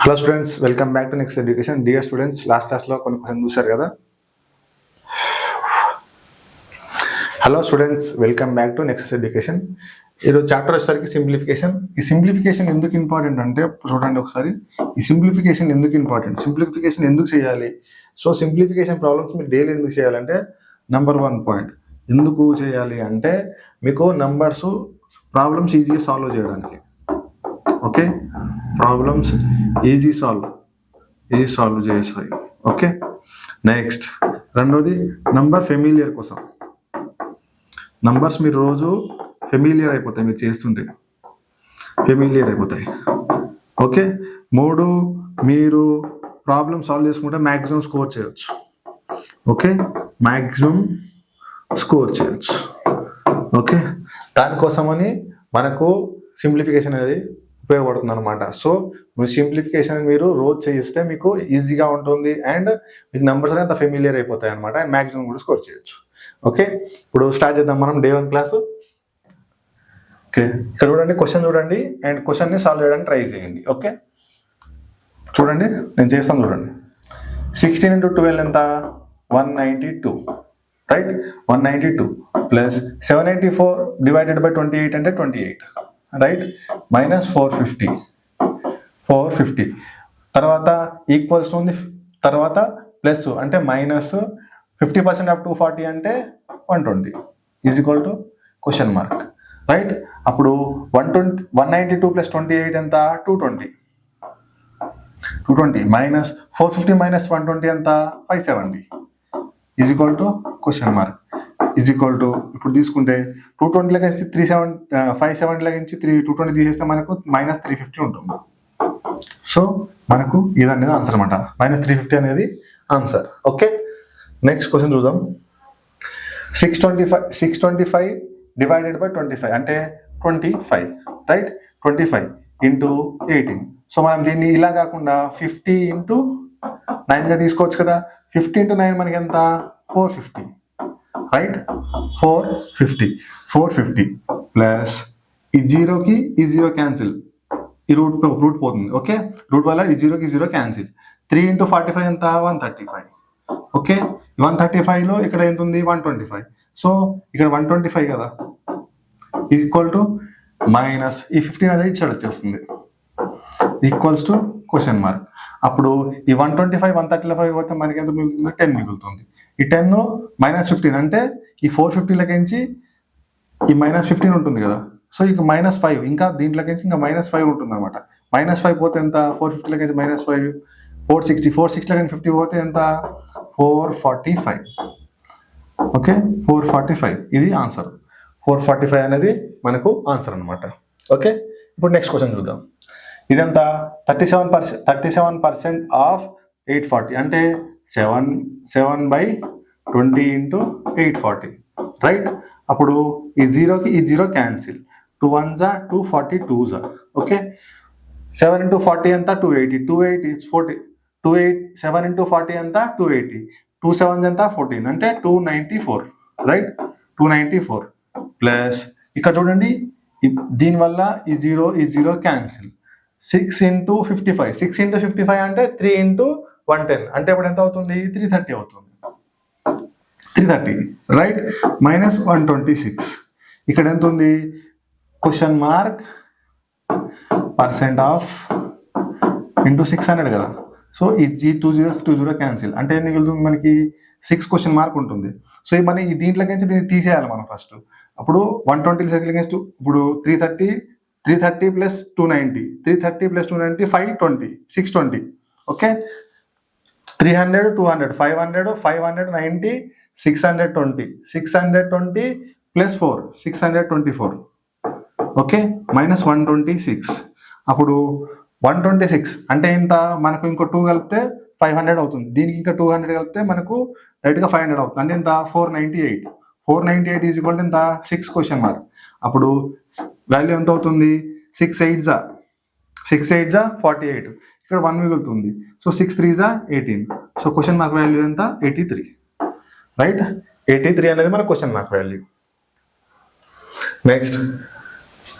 Hello students, welcome back to next education. Dear students, last క్లాస్లో కొన్ని question చూశారు కదా. Hello students, welcome back to next education. ఈరోజు chapter వచ్చేసరికి simplification. ఈ సింప్లిఫికేషన్ ఎందుకు ఇంపార్టెంట్ అంటే చూడండి ఒకసారి. ఈ సింప్లిఫికేషన్ ఎందుకు ఇంపార్టెంట్, సింప్లిఫికేషన్ ఎందుకు చేయాలి, సో సింప్లిఫికేషన్ ప్రాబ్లమ్స్ మీరు డైలీ ఎందుకు చేయాలంటే నెంబర్ 1 పాయింట్ ఎందుకు చేయాలి అంటే మీకు నంబర్స్ ప్రాబ్లమ్స్ ఈజీగా సాల్వ్ చేయడానికి. ఓకే, ప్రాబ్లమ్స్ ఈజీ సాల్వ్ చేసాయి. ఓకే, నెక్స్ట్ రెండోది నంబర్ ఫెమిలియర్ కోసం. నంబర్స్ మీరు రోజు ఫెమిలియర్ అయిపోతాయి, మీరు చేస్తుంటే ఫెమిలియర్ అయిపోతాయి. ఓకే, 3 మీరు ప్రాబ్లమ్ సాల్వ్ చేసుకుంటే మ్యాక్సిమం స్కోర్ చేయొచ్చు. ఓకే, మ్యాక్సిమం స్కోర్ చేయొచ్చు. ఓకే, దానికోసమని మనకు సింప్లిఫికేషన్ అనేది ఉపయోగపడుతుంది అనమాట. సో మీరు సింప్లిఫికేషన్ మీరు రోజు చేయిస్తే మీకు ఈజీగా ఉంటుంది అండ్ మీకు నెంబర్స్ అనేది అంత ఫెమిలియర్ అయిపోతాయి అనమాట, అండ్ మ్యాక్సిమం కూడా స్కోర్ చేయొచ్చు. ఓకే, ఇప్పుడు స్టార్ట్ చేద్దాం మనం డే 1 క్లాస్. ఓకే, ఇక్కడ చూడండి, క్వశ్చన్ చూడండి అండ్ క్వశ్చన్ని సాల్వ్ చేయడానికి ట్రై చేయండి. ఓకే, చూడండి నేను చేస్తాను చూడండి. 16 into 12 ఎంత? 192, రైట్? 192 ప్లస్ 784 డివైడెడ్ బై 28 అంటే 28, రైట్? మైనస్ 450 తర్వాత ఈక్వల్స్ ఉంది, తర్వాత ప్లస్ అంటే మైనస్ 50% ఆఫ్ 240 అంటే 120 is equal to question mark, right? అప్పుడు 192 ప్లస్ 28 ఎంత? 220 మైనస్ 450 మైనస్ 120 ఎంత? 570 is equal to question mark is equal to, ఇప్పుడు తీసుకుంటే 220 లగించి 570 లగించి 220 తీసేస్తే మనకు మైనస్ 350 ఉంటుంది. సో మనకు ఇది అనేది ఆన్సర్ అనమాట, మైనస్ 350 అనేది ఆన్సర్. ఓకే, నెక్స్ట్ క్వశ్చన్ చూద్దాం. 625 డివైడెడ్ బై 25 అంటే 25, రైట్? 25 ఇంటూ 18. సో మనం దీన్ని ఇలా కాకుండా 50 ఇంటూ 9గా తీసుకోవచ్చు కదా. 50 ఇంటూ 9 మనకి ఎంత? 450, రైట్? 450 ప్లస్ ఈ జీరోకి ఈ జీరో క్యాన్సిల్, ఈ రూట్ పోతుంది. ఓకే, రూట్ వల్ల ఈ జీరోకి ఈ జీరో క్యాన్సిల్. 3 ఇంటూ 45 ఎంత? 135. ఓకే, 135లో ఇక్కడ ఎంత ఉంది? 125. సో ఇక్కడ 125 కదా, ఈక్వల్ టు మైనస్ ఈ 15 అనేది ఇటు సైడ్ వచ్చేస్తుంది, ఈక్వల్స్ టు క్వశ్చన్ మార్క్. అప్పుడు ఈ 125 135 పోతే మనకి ఎంత మిగులుతుంది? 10 మిగులుతుంది. ఈ 10 మైనస్ 15 అంటే ఈ 450లకించి ఈ మైనస్ 15 ఉంటుంది కదా. సో ఇక మైనస్ 5 ఇంకా దీంట్లోకించి ఇంకా మైనస్ 5 ఉంటుంది అనమాట. మైనస్ 5 పోతే ఎంత? 450లకించి మైనస్ 5 460లకించి 50 పోతే ఎంత? 445. ఓకే, 445 ఇది ఆన్సర్. 445 అనేది మనకు ఆన్సర్ అనమాట. ఓకే, ఇప్పుడు నెక్స్ట్ క్వశ్చన్ చూద్దాం. ఇదంతా 37% ఆఫ్ 840 అంటే 7/20 ఇంటూ 840, రైట్? అప్పుడు ఈ జీరోకి ఈ zero cancel, 2 1s 2 40 2s. Okay, 7 into 40 ఎంత? 280. 280 is 40. 7 ఇంటూ 40 ఎంత? 280. 2 7s ఎంత? 14 అంటే 294, రైట్? 294 ప్లస్ ఇక్కడ చూడండి దీనివల్ల ఈ జీరో క్యాన్సిల్. 6 ఇంటూ 55. 6 ఇంటూ 55 అంటే 3 ఇంటూ 110 అంటే ఇప్పుడు ఎంత అవుతుంది? 330 అవుతుంది. 330, రైట్? మైనస్ 126. ఇక్కడ ఎంత ఉంది? క్వశ్చన్ మార్క్ % ఆఫ్ ఇంటూ 600 కదా. సో ఈ 20 క్యాన్సిల్ అంటే ఎన్ని మిగులుతుంది మనకి? 6 క్వశ్చన్ మార్క్ ఉంటుంది. సో ఈ మనకి దీంట్లోకించి దీన్ని తీసేయాలి మనం ఫస్ట్. అప్పుడు 120 సెకండ్ అగేన్స్ట్, ఇప్పుడు 330 plus 290, 330 plus 290 520, 620. Okay, 300 200 500 590 620 plus 4 624. Okay, minus 126. అప్పుడు 126 అంటే ఇంత మనకు ఇంకో 2 కలిపితే 500 అవుతుంది. దీనికి ఇంకా 200 కలిపితే మనకు డైరెక్ట్గా 500 అవుతుంది. అంటే ఇంత 498 ఈజ్ ఈక్వల్ టు ఇంత 6 క్వశ్చన్ మార్క్. అప్పుడు వాల్యూ ఎంత అవుతుంది? 6 8s 48. ఇక్కడ 1 మిగులుతుంది. So 6 3s 18. So question mark value ఎంత? 83, రైట్? 83 అనేది మన question mark value. Next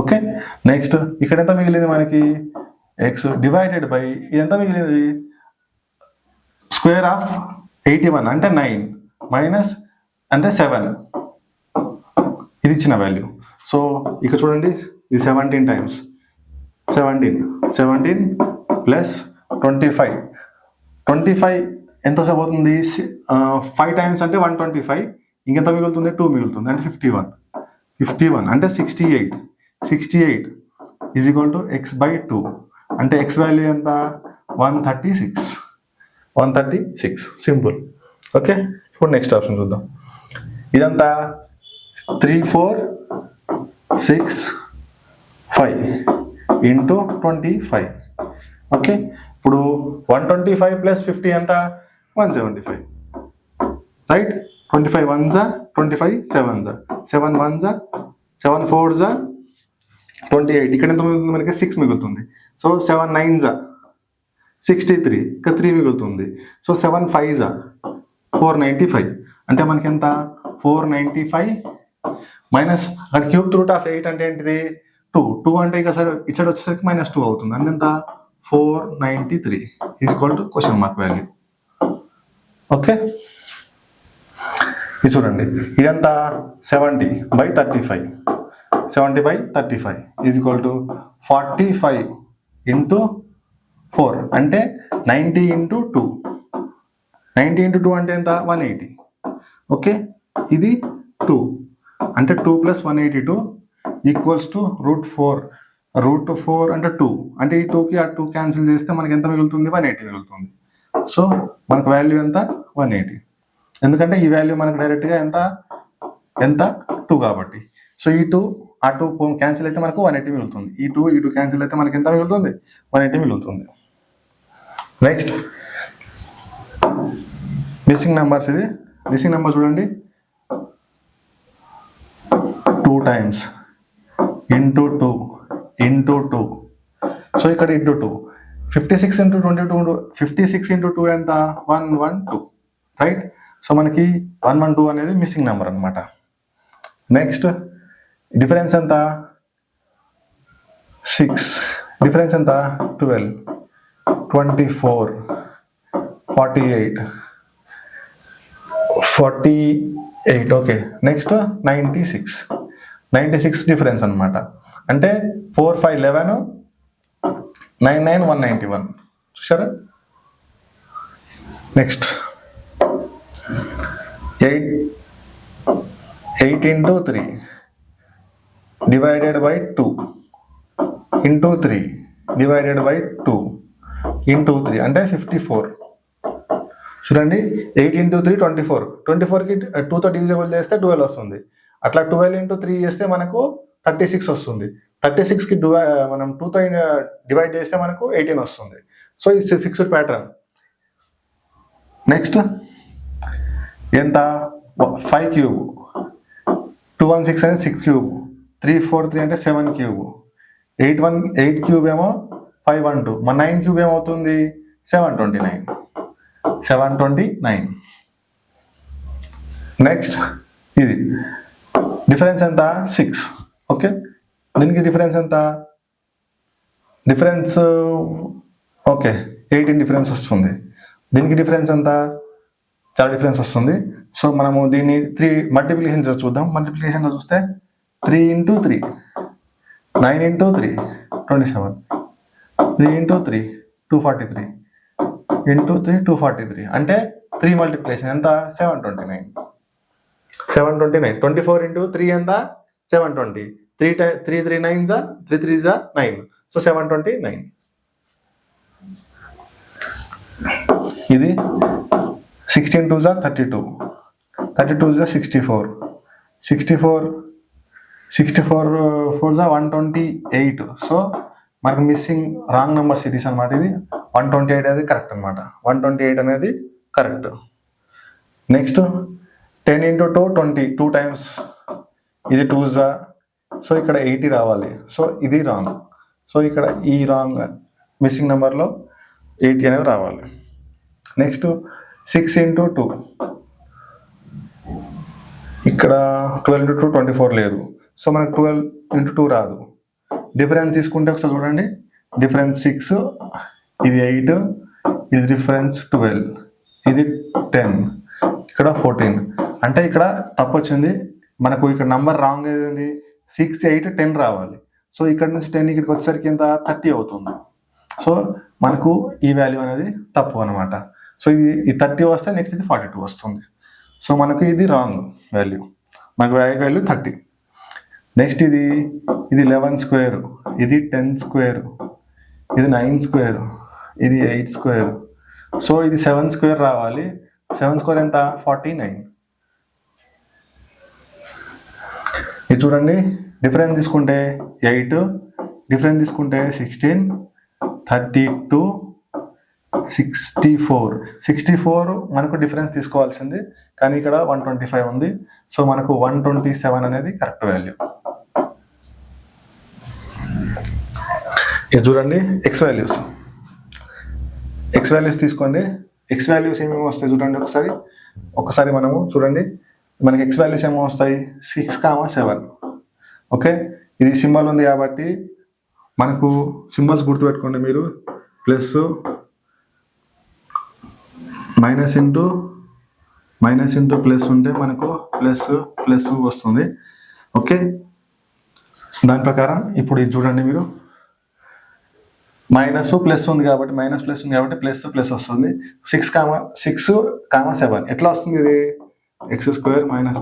okay, next ఇక్కడ ఎంత మిగిలింది మనకి, ఎక్స్ డివైడెడ్ బై ఇది ఎంత మిగిలింది, స్క్వేర్ ఆఫ్ 81 అంటే 9 మైనస్ అంటే 7, ఇది ఇచ్చిన వాల్యూ. సో ఇక్కడ చూడండి ఇది 17 టైమ్స్ 17 ప్లస్ 25 ఎంత అవుతుంది, 5 టైమ్స్ అంటే 125, ఇంకెంత మిగులుతుంది 2 మిగులుతుంది అంటే 51 అంటే 68 is equal to X by 2 అంటే ఎక్స్ వాల్యూ ఎంత 136 సింపుల్. ఓకే, ఇప్పుడు నెక్స్ట్ ఆప్షన్ చూద్దాం. ఇదంతా 3 4 6 5 ఇంటూ 25. ఓకే, ఇప్పుడు 125 ప్లస్ 50 ఎంత 175, right. 25 1s 25 7s 7 1s 7 4s 28, ఇక్కడ ఎంత మిగులుతుంది మనకి 6 మిగులుతుంది. సో 7 9s 63, ఇంకా 3 మిగులుతుంది. సో 7 5s 495 అంటే మనకి ఎంత 495 మైనస్ అక్కడ క్యూబ్ రూట్ ఆఫ్ 8 అంటే ఏంటిది 2 అంటే ఇక్కడ సైడ్ ఇచ్చడు వచ్చేసరికి -2 అవుతుంది అంటే ఎంత 493 is equal to question mark value. Okay, ఇది చూడండి ఇదంతా 70/35 ఈజ్ ఈక్వల్ టు 45 ఇంటూ 4 అంటే 90 ఇంటూ 2 అంటే ఎంత 180. ఓకే, ఇది 2 అంటే 2 + 182 ఈక్వల్స్ టు √4 అంటే 2 అంటే ఈ 2కి ఆ 2 క్యాన్సిల్ చేస్తే మనకి ఎంత మిగులుతుంది 180 మిగులుతుంది. సో మనకు వాల్యూ ఎంత 180, ఎందుకంటే ఈ వాల్యూ మనకు డైరెక్ట్గా ఎంత 2 కాబట్టి. సో ఈ 2 ఆ 2 క్యాన్సిల్ అయితే మనకు 180 మిగులుతుంది, ఈ 2 క్యాన్సిల్ అయితే మనకి ఎంత మిగులుతుంది 180 మిగులుతుంది. నెక్స్ట్ మిస్సింగ్ నెంబర్స్, ఇది మిస్సింగ్ నెంబర్ చూడండి 2 టైమ్స్ ఇంటూ 2 సో ఇక్కడ ఇంటూ 2 56 ఇంటూ 22 56 ఇంటూ 2 ఎంత 112, రైట్. సో మనకి 112 అనేది మిస్సింగ్ నెంబర్ అనమాట. నెక్స్ట్ డిఫరెన్స్ ఎంత 6, డిఫరెన్స్ ఎంత 12 24 48. ఓకే, నెక్స్ట్ 96 డిఫరెన్స్ అనమాట. అంటే 4 5 11 9 9 191 చూసారా. Next 8 into 3 divided by 2 into 3 divided by 2 into 3 అంటే 54. చూడండి 8 ఇంటూ 3 24కి 2తో డివిజిబుల్ చేస్తే 12 వస్తుంది. అట్లా 12 ఇంటూ 3 చేస్తే మనకు 36 వస్తుంది. 36కి మనం 2తో డివైడ్ చేస్తే మనకు 18 వస్తుంది. సో ఇది ఫిక్స్డ్ ప్యాటర్న్. నెక్స్ట్ ఎంత 5 క్యూబ్ 216 అనేది 6 క్యూబ్ 343 అంటే 7 క్యూబ్ 8 క్యూబ్ ఏమో 512 మన 9 క్యూబ్ ఏమవుతుంది 729. నెక్స్ట్ ఇది డిఫరెన్స్ ఎంత 6. ఓకే, దీనికి డిఫరెన్స్ ఎంత ఓకే 18 డిఫరెన్స్ వస్తుంది. దీనికి డిఫరెన్స్ ఎంత చాలా డిఫరెన్స్ వస్తుంది. సో మనము దీన్ని 3 మల్టిప్లికేషన్ చూద్దాం. మల్టిప్లికేషన్లో చూస్తే 3 ఇంటూ 3 9 ఇంటూ 3 27 3 ఇంటూ 3 243 ఇంటూ 3 243 అంటే 3 మల్టిప్లికేషన్ ఎంత 729. 24 ఇంటూ 3 ఎంత 720 3 3 9s 3 3s 9 సో 729. ఇది 16 2s 32 32s 64 4s 128. సో మనకు మిస్సింగ్ రాంగ్ నెంబర్ సిరీస్ అనమాట. ఇది 128 అనేది కరెక్ట్ అనమాట. 128 అనేది కరెక్ట్. నెక్స్ట్ 10 ఇంటూ 2 20 2 టైమ్స్ ఇది 2s. సో ఇక్కడ 80 రావాలి. సో ఇది రాంగ్. సో ఇక్కడ ఈ రాంగ్ మిస్సింగ్ నెంబర్లో 80 అనేది రావాలి. నెక్స్ట్ 6 ఇంటూ 2 ఇక్కడ 12 ఇంటూ 2 24 లేదు. సో మనకు 12 ఇంటూ 2 రాదు. డిఫరెన్స్ తీసుకుంటే ఒకసారి చూడండి, డిఫరెన్స్ 6, ఇది 8, ఇది డిఫరెన్స్ 12, ఇది 10, ఇక్కడ 14. అంటే ఇక్కడ తప్పు వచ్చింది మనకు. ఇక్కడ నంబర్ రాంగ్ ఏదండి, 6, 8, 10 రావాలి. సో ఇక్కడ నుంచి 10 ఇక్కడికి వచ్చేసరికి ఎంత 30 అవుతుంది. సో మనకు ఈ వాల్యూ అనేది తప్పు అనమాట. సో ఇది 30 వస్తే నెక్స్ట్ ఇది 42 వస్తుంది. సో మనకు ఇది రాంగ్ వాల్యూ, మనకు వాల్యూ 30. నెక్స్ట్ ఇది 11 స్క్వేర్, ఇది 10 స్క్వేర్, ఇది 9 స్క్వేర్, ఇది 8 స్క్వేర్. సో ఇది 7 స్క్వేర్ రావాలి. 7 స్క్వేర్ ఎంత 49. ఇది చూడండి, డిఫరెన్స్ తీసుకుంటే 8, డిఫరెన్స్ తీసుకుంటే 16, 32, 64 మనకు డిఫరెన్స్ తీసుకోవాల్సింది, కానీ ఇక్కడ 125 ఉంది. సో మనకు 127 అనేది కరెక్ట్ వాల్యూ. ఇది చూడండి, ఎక్స్ వాల్యూస్ తీసుకోండి. ఎక్స్ వాల్యూస్ ఏమేమి వస్తాయి చూడండి ఒకసారి మనము చూడండి. మనకి ఎక్స్ వాల్యూస్ ఏమో వస్తాయి 6, 7. ఓకే, ఇది సింబల్ ఉంది కాబట్టి మనకు సింబల్స్ గుర్తుపెట్టుకోండి మీరు. ప్లస్ మైనస్ ఇంటూ ప్లస్ ఉంటే మనకు ప్లస్ వస్తుంది. ఓకే, దాని ప్రకారం ఇప్పుడు ఇది చూడండి మీరు, మైనస్ ప్లస్ ఉంది కాబట్టి ప్లస్ వస్తుంది. 6, 7 ఎట్లా వస్తుంది ఇది, x² -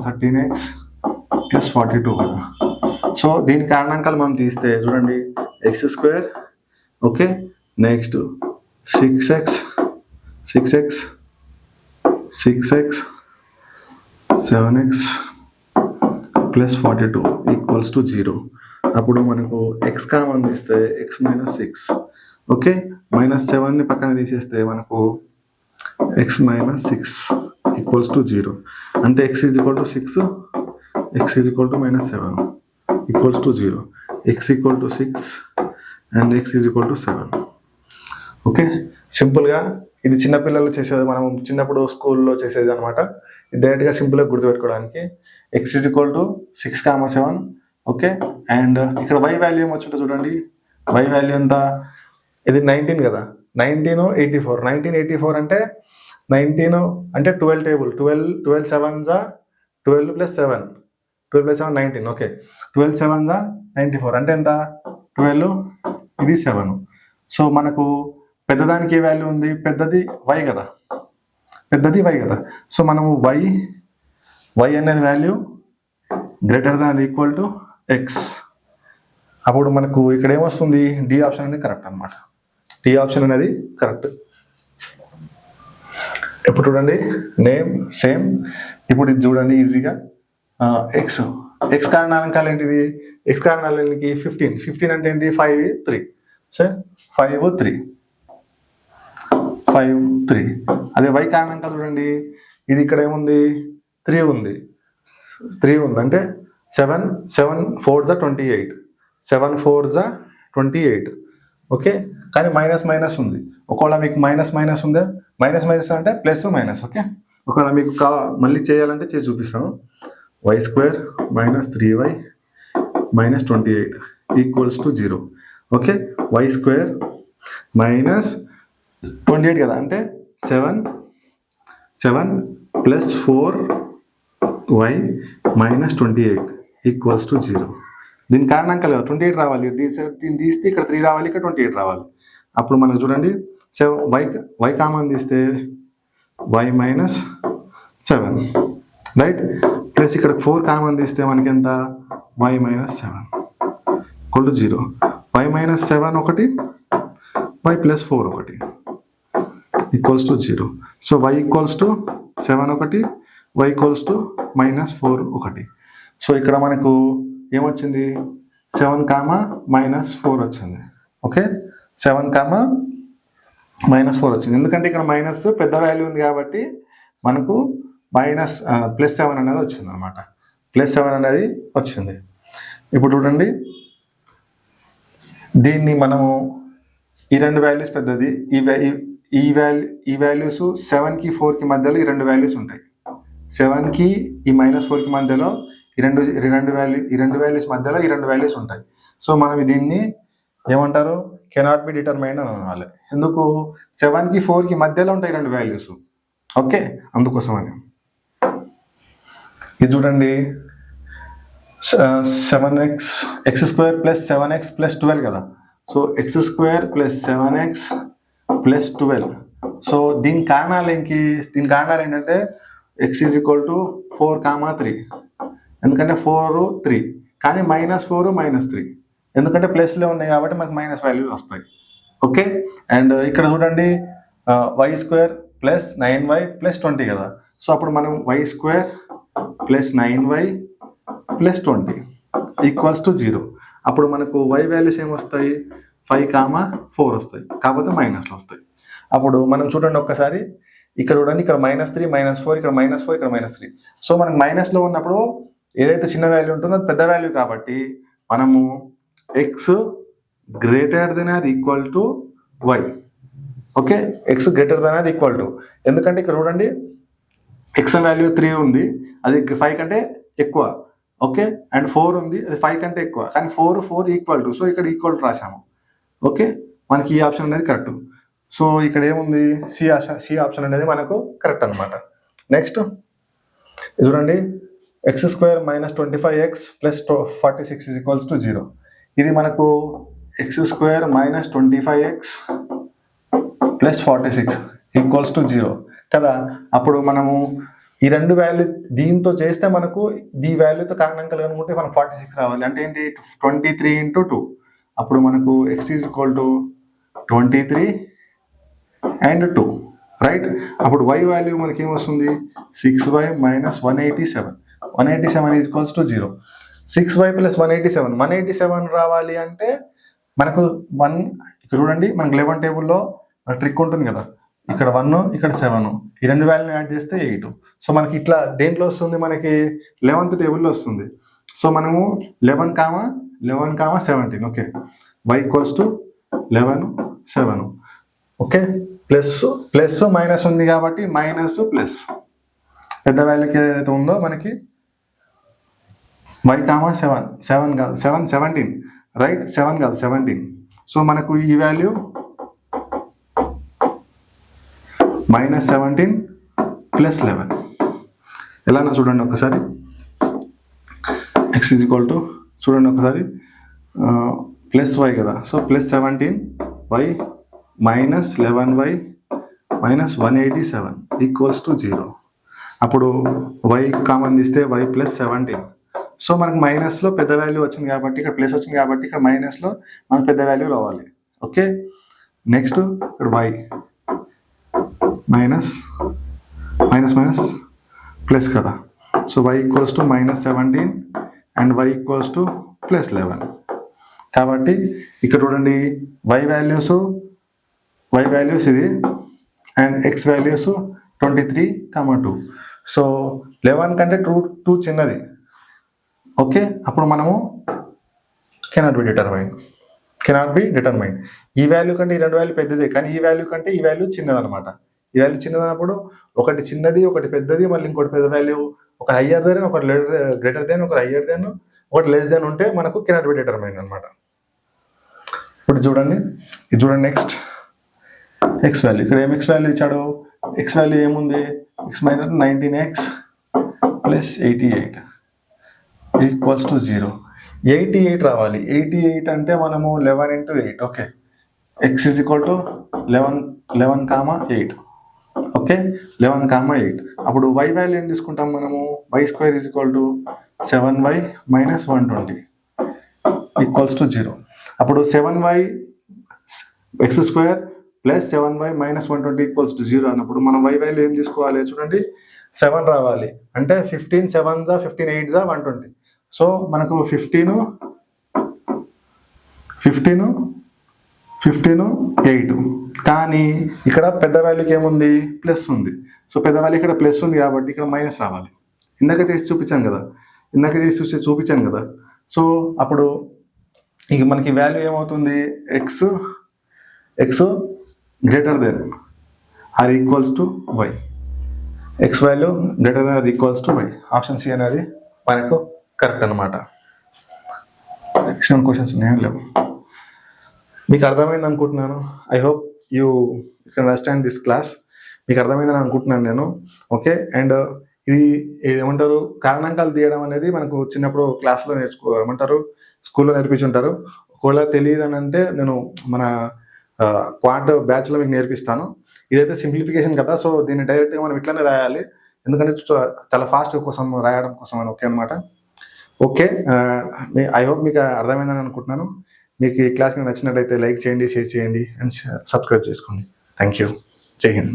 13x + 42 కదా. సో దీని కారణాంకాలు మనం తీస్తే చూడండి, x², okay, next 6x + 7x + 42 = 0. అప్పుడు మనకు x కామన్ తీస్తే x - 6, ఓకే, -7ని పక్కన తీసేస్తే మనకు x - 6 = 0. అంటే x = 6, x - 7 = 0, x = 6 and x = 7. Okay, సింపుల్గా ఇది చిన్నపిల్లలు చేసేది, మనం చిన్నప్పుడు స్కూల్లో చేసేది అనమాట. డైరెక్ట్గా సింపుల్గా గుర్తుపెట్టుకోవడానికి x = 6, 7. ఓకే, అండ్ ఇక్కడ y వాల్యూ ఏమొచ్చుంటే చూడండి, y వాల్యూ ఎంత, ఇది 19 కదా, 19, 84. 1984 అంటే 19 అంటే 12 టేబుల్, 12 7s 12 + 7, 19. ఓకే, 12 7s 94 అంటే ఎంత 12, ఇది 7. సో మనకు పెద్దదానికి ఏ వాల్యూ ఉంది, పెద్దది y కదా. సో మనము y అనేది వాల్యూ > x. అప్పుడు మనకు ఇక్కడ ఏమొస్తుంది, డి ఆప్షన్ అనేది కరెక్ట్ అనమాట. డి ఆప్షన్ అనేది కరెక్ట్. ఇప్పుడు చూడండి, నేమ్ సేమ్. ఇప్పుడు ఇది చూడండి ఈజీగా, ఎక్స్ కారణాంకాలు ఏంటిది, ఎక్స్ కారణాలకి 15 అంటే ఏంటి 5, 3. సో 5, 3. అదే y కారణాంకాలు చూడండి, ఇది ఇక్కడ ఏముంది 3 ఉంది అంటే 7 4s 28, 7 4s 28. ఓకే, కానీ మైనస్ ఉంది. ఒకవేళ మీకు మైనస్ ఉందా, మైనస్ అంటే ప్లస్ మైనస్. ఓకే, ఒకవేళ మీకు మళ్ళీ చేయాలంటే చేసి చూపిస్తాను. y² - 3y - 28 = 0. ఓకే, y² - 28 కదా, అంటే 7 + 4y - 28 = 0. దీని కారణాంకాలు 28 రావాలి, దీన్ని తీస్తే ఇక్కడ 3 రావాలి, ఇక్కడ 28 రావాలి. అప్పుడు మనకు చూడండి, y కామన్ తీస్తే y - 7, రైట్, ప్లస్ ఇక్కడ 4 కామన్ తీస్తే మనకి ఎంత y - 7 = 0. y - 7 ఒకటి, y + 4 ఒకటి = 0. సో y = 7 ఒకటి, y = -4 ఒకటి. సో ఇక్కడ మనకు ఏమొచ్చింది, 7, -4 వచ్చింది. ఓకే, 7, -4 వచ్చింది. ఎందుకంటే ఇక్కడ మైనస్ పెద్ద వాల్యూ ఉంది కాబట్టి మనకు +7 అనేది వచ్చింది అనమాట. +7 అనేది వచ్చింది. ఇప్పుడు చూడండి, దీన్ని మనము ఈ రెండు వాల్యూస్ పెద్దది, ఈ వాల్యూస్ 7కి 4కి మధ్యలో ఈ రెండు వాల్యూస్ ఉంటాయి. 7కి ఈ -4కి మధ్యలో ఈ రెండు వాల్యూస్ మధ్యలో ఈ రెండు వాల్యూస్ ఉంటాయి. సో మనం దీన్ని ఏమంటారు, కెనాట్ బి డిటర్మైన్డ్ అని అనాలి. ఎందుకు, 7కి 4కి మధ్యలో ఉంటాయి రెండు వాల్యూస్. ఓకే, అందుకోసం అని. ఇది చూడండి, 7x ప్లస్ 7x ప్లస్ 12 కదా. So x² plus 7x plus 12. So దీని కారణాలు ఏంటంటే x ఈజ్ ఈక్వల్ టు 4, 3. ఎందుకంటే 4, 3, కానీ -4, -3. ఎందుకంటే ప్లస్లో ఉన్నాయి కాబట్టి మనకు మైనస్ వాల్యూలు వస్తాయి. ఓకే, అండ్ ఇక్కడ చూడండి y² ప్లస్ 9y ప్లస్ 20 కదా. సో అప్పుడు మనం y² plus 9y plus 20 equals to 0. అప్పుడు మనకు y వాల్యూస్ ఏమొస్తాయి, 5, 4 వస్తాయి, కాకపోతే మైనస్లో వస్తాయి. అప్పుడు మనం చూడండి ఒక్కసారి, ఇక్కడ చూడండి, ఇక్కడ -3, -4, ఇక్కడ -4, ఇక్కడ -3. సో మనకు మైనస్లో ఉన్నప్పుడు ఏదైతే చిన్న వాల్యూ ఉంటుందో అది పెద్ద వాల్యూ కాబట్టి మనము x greater than or equal to y. Okay, x greater than or equal to, ఎందుకంటే ఇక్కడ చూడండి x వాల్యూ 3 ఉంది, అది 5 కంటే ఎక్కువ. ఓకే, అండ్ 4 ఉంది, అది 5 కంటే ఎక్కువ, కానీ 4 ఈక్వల్ టు. సో ఇక్కడ ఈక్వల్ టు రాసాము. ఓకే, మనకి ఈ ఆప్షన్ అనేది కరెక్ట్. సో ఇక్కడ ఏముంది, సి ఆప్షన్ అనేది మనకు కరెక్ట్ అనమాట. నెక్స్ట్ చూడండి, x² - 25x plus 46 is equals to 0. ఇది మనకు x² - 25x plus 46 equals to 0 కదా. అప్పుడు మనము ఈ రెండు వాల్యూ దీంతో చేస్తే మనకు ఈ వాల్యూతో కారణం కనుకుంటే మనం 46 రావాలి. అంటే ఏంటి, 23 × 2. అప్పుడు మనకు x is equal to 23 and 2, right. అప్పుడు y వాల్యూ మనకి ఏమొస్తుంది, 6y - 187. 187 is equals to 0. 6y plus 187 రావాలి అంటే మనకు 1, ఇక్కడ చూడండి మనకు 11 టేబుల్లో ట్రిక్ ఉంటుంది కదా, ఇక్కడ 1, ఇక్కడ 7, ఈ రెండు వాల్యూని యాడ్ చేస్తే 8. సో మనకి ఇట్లా దేంట్లో వస్తుంది, మనకి 11th టేబుల్లో వస్తుంది. సో మనము 11, 17. Okay, y equals to 11, 7. Okay, plus minus ఉంది కాబట్టి మైనస్ ప్లస్ పెద్ద వాల్యూకి ఏదైతే ఉందో మనకి y, 7 కాదు 7, 17, రైట్. 7 కాదు 17. సో మనకు ఈ వాల్యూ -17 ప్లస్ 11. ఎలానా చూడండి ఒకసారి, x ఈజ్ ఈక్వల్ టు చూడండి ఒకసారి ప్లస్ y కదా. So plus 17y minus 11y minus 187 equals to 0. అప్పుడు y కామన్ తీస్తే y ప్లస్ 17. సో మనకు మైనస్లో పెద్ద వాల్యూ వచ్చింది కాబట్టి, ఇక్కడ ప్లస్ వచ్చింది కాబట్టి ఇక్కడ మైనస్లో మనకు పెద్ద వాల్యూ రావాలి. ఓకే, నెక్స్ట్ ఇక్కడ y మైనస్ ప్లస్ కదా. So y equals to -17 and y equals to plus 11. కాబట్టి ఇక్కడ చూడండి y వాల్యూస్ ఇది అండ్ x వాల్యూస్ 23, 2. సో 11 కంటే 2 చిన్నది. ఓకే, అప్పుడు మనము కెనాట్ బి డిటర్మైన్డ్. ఈ వాల్యూ కంటే ఈ రెండు వాల్యూ పెద్దదే, కానీ ఈ వాల్యూ కంటే ఈ వాల్యూ చిన్నదనమాట. ఈ వాల్యూ చిన్నదన్నప్పుడు ఒకటి చిన్నది, ఒకటి పెద్దది, మళ్ళీ ఇంకోటి పెద్ద వాల్యూ, ఒక హయ్యర్ దెన్, ఒకటి గ్రేటర్ దెన్, ఒకటి హయ్యర్ దెన్, ఒకటి లెస్ దెన్ ఉంటే మనకు కెనాట్ బి డిటర్మైన్డ్ అనమాట. ఇప్పుడు చూడండి, నెక్స్ట్ x వాల్యూ. ఇక్కడ ఏం x వాల్యూ ఇచ్చాడు, x వాల్యూ ఏముంది, x - 19x plus 88 equals to 0. 88 రావాలి. 88 అంటే మనము 11 × 8. Okay, x is equal to 11, 8. Okay, 11, 8. అప్పుడు y వాల్యూ ఏం తీసుకుంటాం మనము, y² is equal to 7y minus 120 equals to 0. అప్పుడు 7y x² plus 7y minus 120 equals to 0 అన్నప్పుడు మనం y వాల్యూ ఏం తీసుకోవాలి, చూడండి 7 రావాలి. అంటే 15 7s 15 8s 120. సో మనకు 15, 8. కానీ ఇక్కడ పెద్ద వాల్యూకి ఏముంది, ప్లస్ ఉంది. సో పెద్ద వాల్యూ ఇక్కడ ప్లస్ ఉంది కాబట్టి ఇక్కడ మైనస్ రావాలి. ఇందాక తీసి చూపించాను కదా. సో అప్పుడు ఇక మనకి వాల్యూ ఏమవుతుంది, x greater than or equals to y. x value greater than or equals to y. Option C అనేది మనకు కరెక్ట్ అనమాట. సెక్షన్ క్వశ్చన్స్ ఉన్నాయా లేవు. మీకు అర్థమైంది అనుకుంటున్నాను. I hope you can understand this class. మీకు అర్థమైందని అనుకుంటున్నాను నేను. ఓకే, అండ్ ఇది ఏమంటారు, కారణాంకాలు తీయడం అనేది మనకు చిన్నప్పుడు క్లాస్లో ఏమంటారు స్కూల్లో నేర్పించుంటారు. ఒకవేళ తెలియదు అని అంటే నేను మన క్వాంట్ బ్యాచ్లో మీకు నేర్పిస్తాను. ఇదైతే సింప్లిఫికేషన్ కదా, సో దీన్ని డైరెక్ట్గా మనం ఇట్లానే రాయాలి, ఎందుకంటే చాలా ఫాస్ట్ కోసం రాయడం కోసం అని. ఓకే అనమాట. ఓకే, ఐ హోప్ మీకు అర్థమైందని అనుకుంటున్నాను. మీకు ఈ క్లాస్ మీకు నచ్చినట్లయితే లైక్ చేయండి, షేర్ చేయండి అండ్ సబ్స్క్రైబ్ చేసుకోండి. Thank you. జై హింద్.